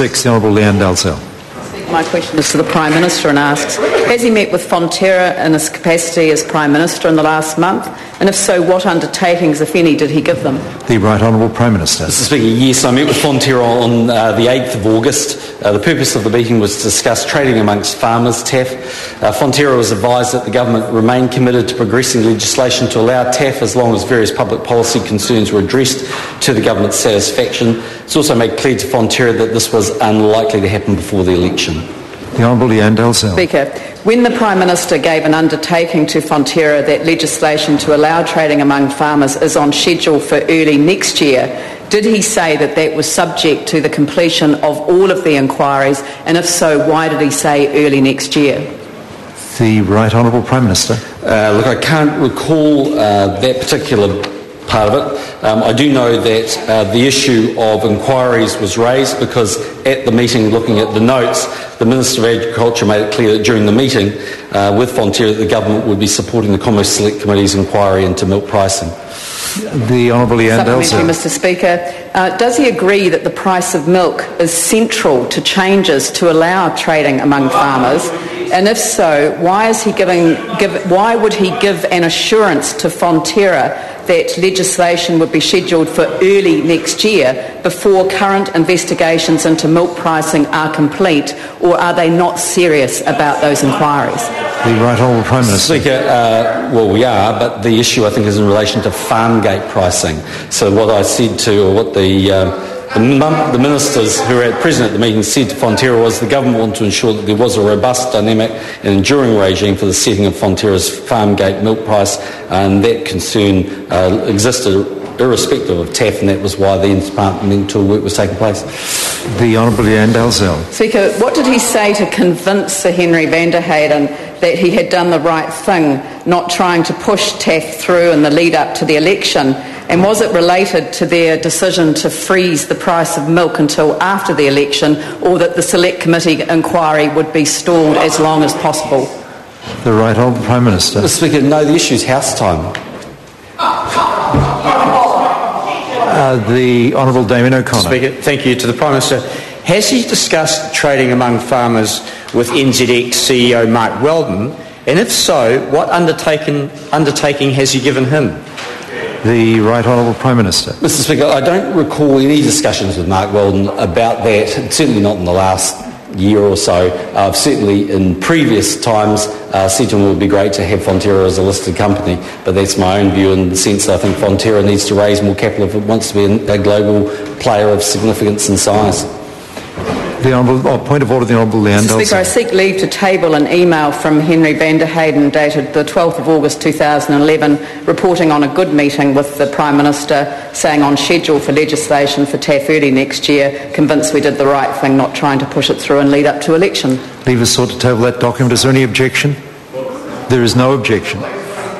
6, the Honourable Lianne Dalziel. My question is to the Prime Minister and asks, has he met with Fonterra in his capacity as Prime Minister in the last month? And if so, what undertakings, if any, did he give them? The Right Honourable Prime Minister. Mr Speaker, yes, I met with Fonterra on the 8th of August. The purpose of the meeting was to discuss trading amongst farmers, TAF. Fonterra was advised that the government remained committed to progressing legislation to allow TAF as long as various public policy concerns were addressed to the government's satisfaction. It's also made clear to Fonterra that this was unlikely to happen before the election. The Honourable Lianne Dalziel. Speaker, when the Prime Minister gave an undertaking to Fonterra that legislation to allow trading among farmers is on schedule for early next year, did he say that that was subject to the completion of all of the inquiries? And if so, why did he say early next year? The Right Honourable Prime Minister. Look, I can't recall that particular part of it. I do know that the issue of inquiries was raised because at the meeting, looking at the notes, the Minister of Agriculture made it clear that during the meeting with Fonterra that the government would be supporting the Commerce Select Committee's inquiry into milk pricing. The Honourable Lianne Dalziel. Mr Speaker, does he agree that the price of milk is central to changes to allow trading among farmers? And if so, why would he give an assurance to Fonterra that legislation would be scheduled for early next year before current investigations into milk pricing are complete, or are they not serious about those inquiries? The Right Honourable Prime Minister. Speaker, well, we are, but the issue I think is in relation to farm gate pricing. So what I said to, or what the ministers who were present at the meeting said to Fonterra was the government wanted to ensure that there was a robust, dynamic and enduring regime for the setting of Fonterra's farm gate milk price, and that concern existed irrespective of TAF, and that was why the interdepartmental work was taking place. The Honourable Lianne Dalziel. Speaker, what did he say to convince Sir Henry van der Heyden that he had done the right thing, not trying to push TAF through in the lead up to the election? And was it related to their decision to freeze the price of milk until after the election, or that the Select Committee inquiry would be stalled as long as possible? The Right Honourable Prime Minister. Mr Speaker, no, the issue is house time. The Honourable Damien O'Connor. Speaker, thank you. To the Prime Minister. Has he discussed trading among farmers with NZX CEO Mark Weldon? And if so, what undertaking has he given him? The Right Honourable Prime Minister. Mr Speaker, I don't recall any discussions with Mark Weldon about that, certainly not in the last year or so. I've certainly in previous times said to him it would be great to have Fonterra as a listed company, but that's my own view in the sense that I think Fonterra needs to raise more capital if it wants to be a global player of significance and size. The point of order, the Honourable Lianne Dalziel. Speaker, I seek leave to table an email from Henry van der Heyden dated the 12th of August 2011 reporting on a good meeting with the Prime Minister, saying on schedule for legislation for TAF early next year, convinced we did the right thing not trying to push it through and lead up to election. Leave is sought to table that document. Is there any objection? There is no objection.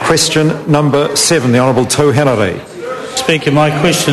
Question number 7, the Honourable Tau Henare. Speaker, my question